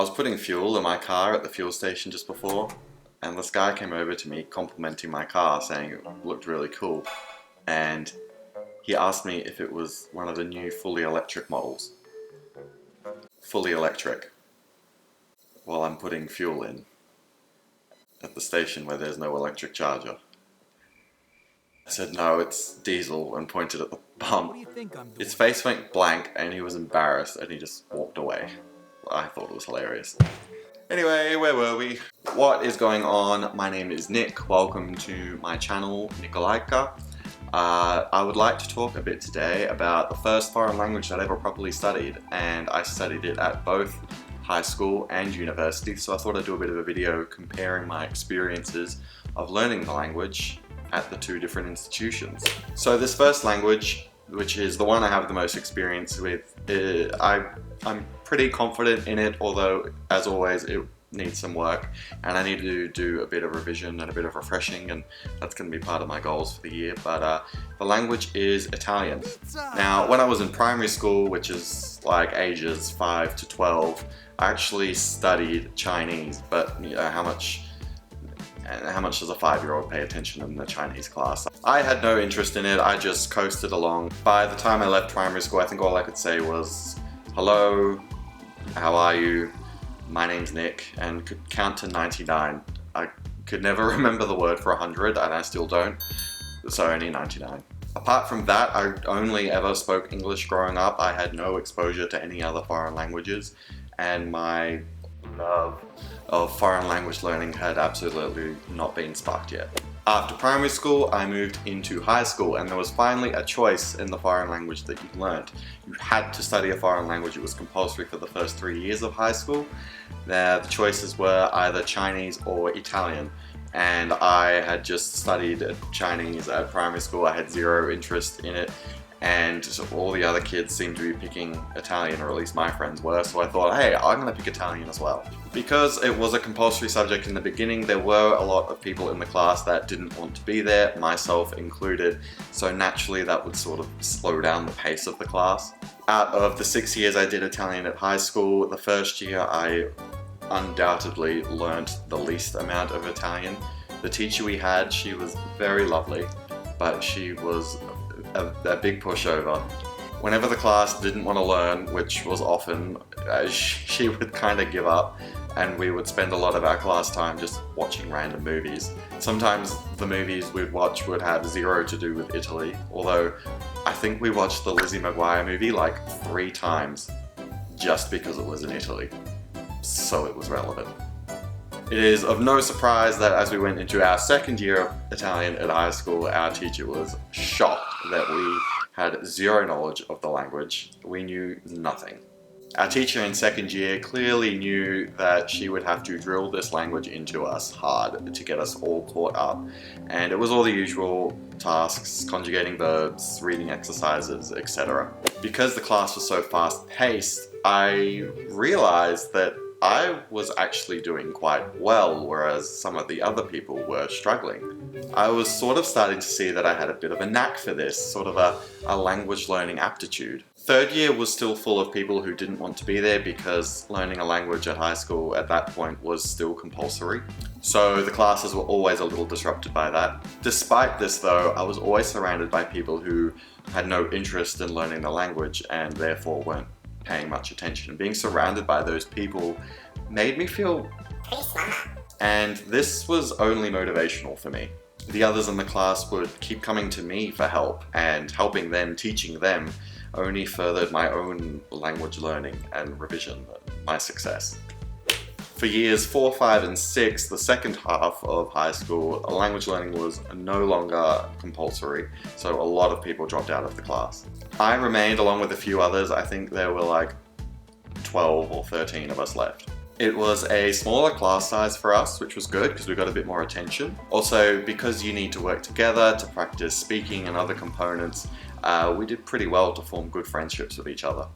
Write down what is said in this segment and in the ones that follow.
was putting fuel in my car at the fuel station just before, and this guy came over to me complimenting my car, saying it looked really cool. And he asked me if it was one of the new fully electric models. Fully electric. While I'm putting fuel in at the station where there's no electric charger. I said no, it's diesel, and pointed at the pump. What do you think I'm doing? His face went blank and he was embarrassed and he just walked away. I thought it was hilarious. Anyway, where were we? What is going on? My name is Nick. Welcome to my channel, Nikolaika. I would like to talk a bit today about the first foreign language that I ever properly studied, and I studied it at both high school and university, so I thought I'd do a bit of a video comparing my experiences of learning the language at the two different institutions. So this first language, which is the one I have the most experience with, I'm pretty confident in it, although as always it needs some work and I need to do a bit of revision and a bit of refreshing, and that's going to be part of my goals for the year. But the language is Italian. Now when I was in primary school, which is like ages 5 to 12, I actually studied Chinese, but you know, how much does a 5-year-old pay attention in the Chinese class? I had no interest in it, I just coasted along. By the time I left primary school, I think all I could say was, hello, how are you, my name's Nick, and could count to 99. I could never remember the word for 100, and I still don't, so only 99. Apart from that, I only ever spoke English growing up. I had no exposure to any other foreign languages, and my love of foreign language learning had absolutely not been sparked yet. After primary school, I moved into high school, and there was finally a choice in the foreign language that you learned. You had to study a foreign language. It was compulsory for the first 3 years of high school. The choices were either Chinese or Italian, and I had just studied Chinese at primary school. I had zero interest in it, and all the other kids seemed to be picking Italian, or at least my friends were, so I thought, hey, I'm gonna pick Italian as well. Because it was a compulsory subject in the beginning, there were a lot of people in the class that didn't want to be there, myself included, so naturally that would sort of slow down the pace of the class. Out of the 6 years I did Italian at high school, the first year I undoubtedly learnt the least amount of Italian. The teacher we had, she was very lovely, but she was a big pushover. Whenever the class didn't want to learn, which was often, she would kind of give up, and we would spend a lot of our class time just watching random movies. Sometimes the movies we'd watch would have zero to do with Italy, although I think we watched the Lizzie McGuire movie like 3 times just because it was in Italy, so it was relevant. It is of no surprise that as we went into our second year of Italian at high school, our teacher was shocked that we had zero knowledge of the language. We knew nothing. Our teacher in second year clearly knew that she would have to drill this language into us hard to get us all caught up. And it was all the usual tasks, conjugating verbs, reading exercises, etc. Because the class was so fast-paced, I realized that I was actually doing quite well, whereas some of the other people were struggling. I was sort of starting to see that I had a bit of a knack for this, sort of a language learning aptitude. Third year was still full of people who didn't want to be there because learning a language at high school at that point was still compulsory. So the classes were always a little disrupted by that. Despite this though, I was always surrounded by people who had no interest in learning the language and therefore weren't paying much attention. Being surrounded by those people made me feel pretty smart. And this was only motivational for me. The others in the class would keep coming to me for help, and helping them, teaching them, only furthered my own language learning and revision, my success. For years 4, 5, and 6, the second half of high school, language learning was no longer compulsory, so a lot of people dropped out of the class. I remained along with a few others. I think there were like 12 or 13 of us left. It was a smaller class size for us, which was good because we got a bit more attention. Also, because you need to work together to practice speaking and other components, we did pretty well to form good friendships with each other.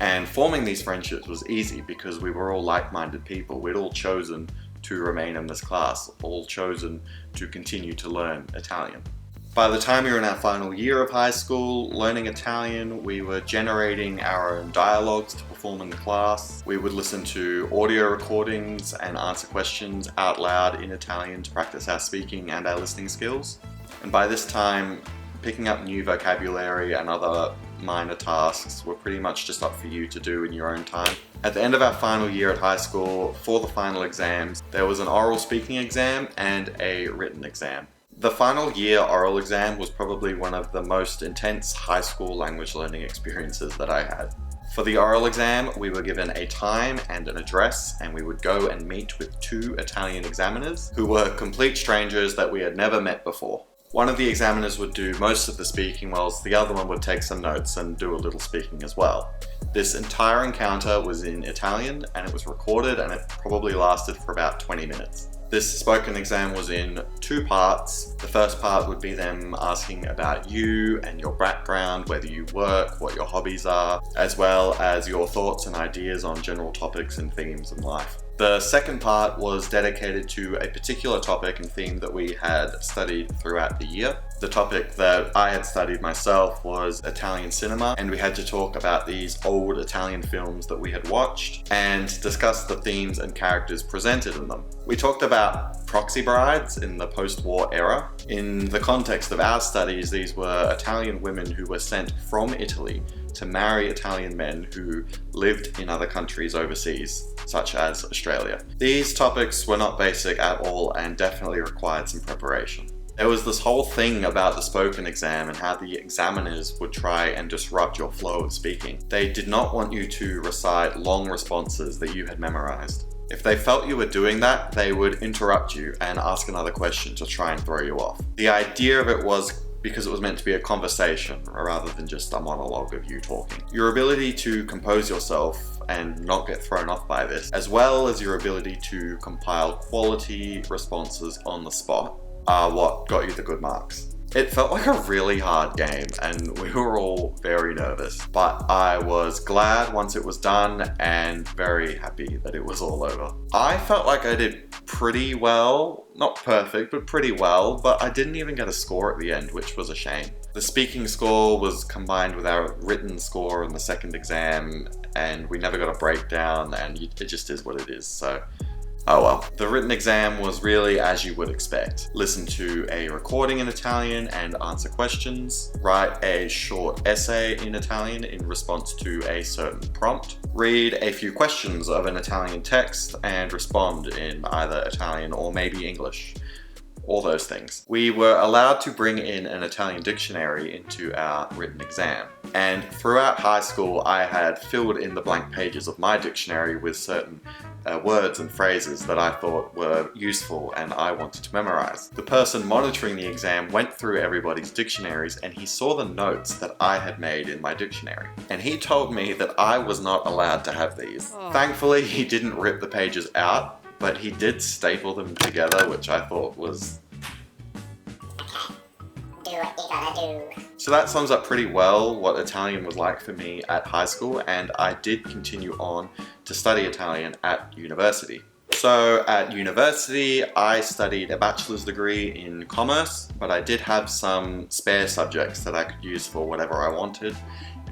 And forming these friendships was easy because we were all like-minded people. We'd all chosen to remain in this class, all chosen to continue to learn Italian. By the time we were in our final year of high school, learning Italian, we were generating our own dialogues to perform in the class. We would listen to audio recordings and answer questions out loud in Italian to practice our speaking and our listening skills. And by this time, picking up new vocabulary and other minor tasks were pretty much just up for you to do in your own time. At the end of our final year at high school, for the final exams, there was an oral speaking exam and a written exam. The final year oral exam was probably one of the most intense high school language learning experiences that I had. For the oral exam, we were given a time and an address, and we would go and meet with 2 Italian examiners who were complete strangers that we had never met before. One of the examiners would do most of the speaking, whilst the other one would take some notes and do a little speaking as well. This entire encounter was in Italian, and it was recorded, and it probably lasted for about 20 minutes. This spoken exam was in 2 parts. The first part would be them asking about you and your background, whether you work, what your hobbies are, as well as your thoughts and ideas on general topics and themes in life. The second part was dedicated to a particular topic and theme that we had studied throughout the year. The topic that I had studied myself was Italian cinema, and we had to talk about these old Italian films that we had watched and discuss the themes and characters presented in them. We talked about proxy brides in the post-war era. In the context of our studies, these were Italian women who were sent from Italy to marry Italian men who lived in other countries overseas, such as Australia. These topics were not basic at all and definitely required some preparation. There was this whole thing about the spoken exam and how the examiners would try and disrupt your flow of speaking. They did not want you to recite long responses that you had memorized. If they felt you were doing that, they would interrupt you and ask another question to try and throw you off. The idea of it was because it was meant to be a conversation rather than just a monologue of you talking. Your ability to compose yourself and not get thrown off by this, as well as your ability to compile quality responses on the spot, are what got you the good marks. It felt like a really hard game and we were all very nervous, but I was glad once it was done and very happy that it was all over. I felt like I did pretty well, not perfect, but pretty well, but I didn't even get a score at the end, which was a shame. The speaking score was combined with our written score in the second exam and we never got a breakdown, and it just is what it is, so oh well. The written exam was really as you would expect. Listen to a recording in Italian and answer questions. Write a short essay in Italian in response to a certain prompt. Read a few questions of an Italian text and respond in either Italian or maybe English. All those things. We were allowed to bring in an Italian dictionary into our written exam. And throughout high school, I had filled in the blank pages of my dictionary with certain words and phrases that I thought were useful and I wanted to memorize. The person monitoring the exam went through everybody's dictionaries and he saw the notes that I had made in my dictionary. And he told me that I was not allowed to have these. Thankfully, he didn't rip the pages out, but he did staple them together, which I thought was... do what you gotta do. So that sums up pretty well what Italian was like for me at high school, and I did continue on to study Italian at university. So at university, I studied a bachelor's degree in commerce, but I did have some spare subjects that I could use for whatever I wanted,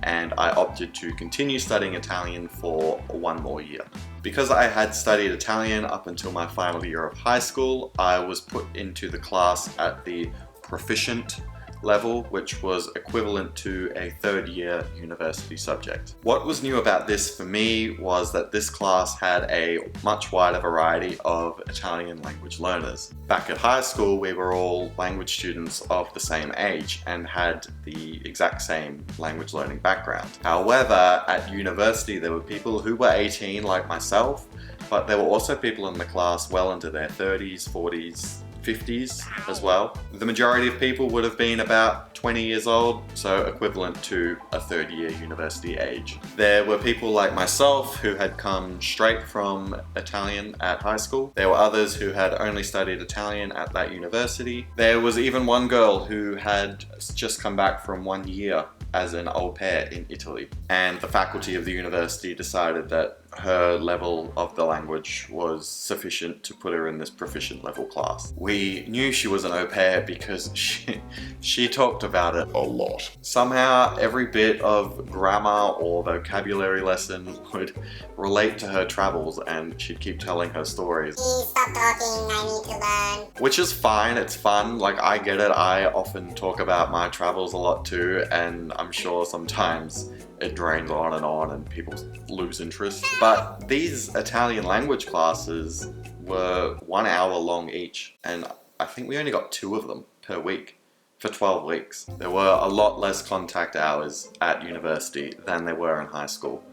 and I opted to continue studying Italian for 1 more year. Because I had studied Italian up until my final year of high school, I was put into the class at the proficient level, which was equivalent to a 3rd year university subject. What was new about this for me was that this class had a much wider variety of Italian language learners. Back at high school, we were all language students of the same age and had the exact same language learning background. However, at university, there were people who were 18 like myself, but there were also people in the class well into their 30s, 40s, 50s as well. The majority of people would have been about 20 years old, so equivalent to a 3rd year university age. There were people like myself who had come straight from Italian at high school. There were others who had only studied Italian at that university. There was even one girl who had just come back from 1 year as an au pair in Italy. And the faculty of the university decided that her level of the language was sufficient to put her in this proficient level class. We knew she was an au pair because she talked about it a lot. Somehow every bit of grammar or vocabulary lesson would relate to her travels, and she'd keep telling her stories. Please stop talking, I need to learn. Which is fine, it's fun, like I get it. I often talk about my travels a lot too, and I'm sure sometimes it drains on and people lose interest. But these Italian language classes were 1 hour long each, and I think we only got 2 of them per week for 12 weeks. There were a lot less contact hours at university than there were in high school.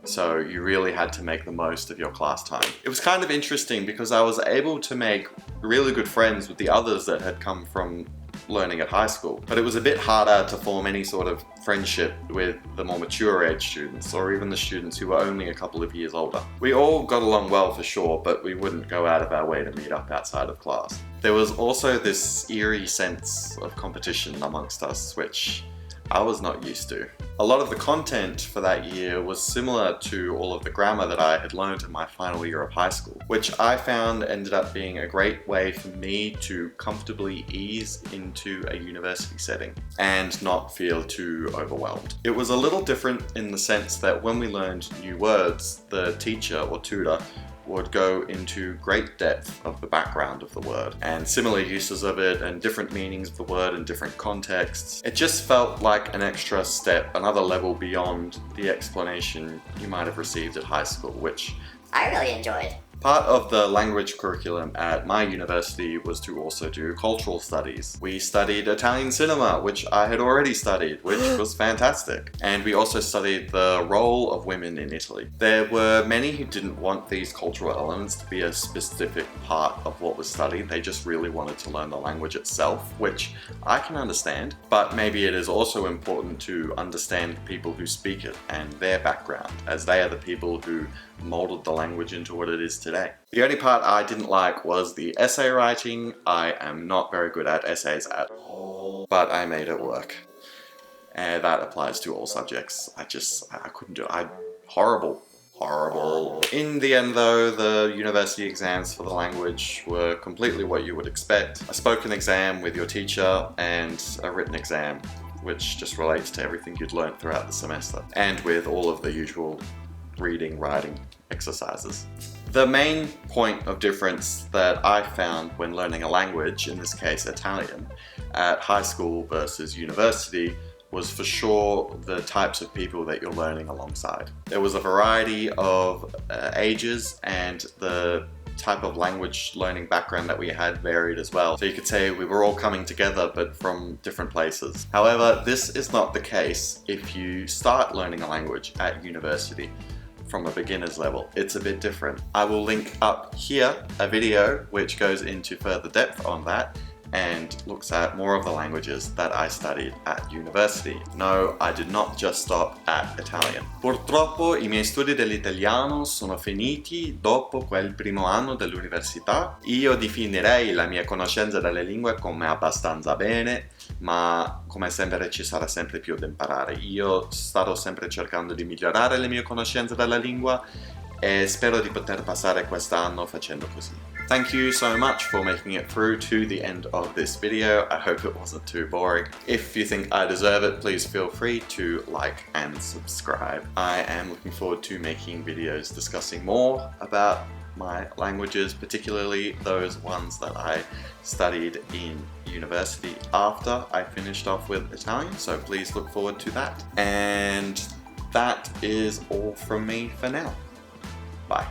So you really had to make the most of your class time. It was kind of interesting because I was able to make really good friends with the others that had come from learning at high school. But it was a bit harder to form any sort of friendship with the more mature age students, or even the students who were only a couple of years older. We all got along well for sure, but we wouldn't go out of our way to meet up outside of class. There was also this eerie sense of competition amongst us, which I was not used to. A lot of the content for that year was similar to all of the grammar that I had learned in my final year of high school, which I found ended up being a great way for me to comfortably ease into a university setting and not feel too overwhelmed. It was a little different in the sense that when we learned new words, the teacher or tutor would go into great depth of the background of the word and similar uses of it and different meanings of the word in different contexts. It just felt like an extra step, another level beyond the explanation you might have received at high school, which I really enjoyed. Part of the language curriculum at my university was to also do cultural studies. We studied Italian cinema, which I had already studied, which was fantastic. And we also studied the role of women in Italy. There were many who didn't want these cultural elements to be a specific part of what was studied. They just really wanted to learn the language itself, which I can understand. But maybe it is also important to understand the people who speak it and their background, as they are the people who molded the language into what it is today. The only part I didn't like was the essay writing. I am not very good at essays at all, but I made it work. And that applies to all subjects. I couldn't do it. Horrible. In the end though, the university exams for the language were completely what you would expect. A spoken exam with your teacher and a written exam, which just relates to everything you'd learned throughout the semester, and with all of the usual reading, writing exercises. The main point of difference that I found when learning a language, in this case Italian, at high school versus university was for sure the types of people that you're learning alongside. There was a variety of ages, and the type of language learning background that we had varied as well. So you could say we were all coming together but from different places. However, this is not the case if you start learning a language at university from a beginner's level. It's a bit different. I will link up here a video which goes into further depth on that and looks at more of the languages that I studied at university. No, I did not just stop at Italian. Purtroppo I miei studi dell'italiano sono finiti dopo quel primo anno dell'università. Io definirei la mia conoscenza delle lingue come abbastanza bene, ma come sempre ci sarà sempre più da imparare. Io starò sempre cercando di migliorare le mie conoscenze della lingua e spero di poter passare quest'anno facendo così. Thank you so much for making it through to the end of this video. I hope it wasn't too boring. If you think I deserve it, please feel free to like and subscribe. I am looking forward to making videos discussing more about my languages, particularly those ones that I studied in university after I finished off with Italian, so please look forward to that. And that is all from me for now. Bye.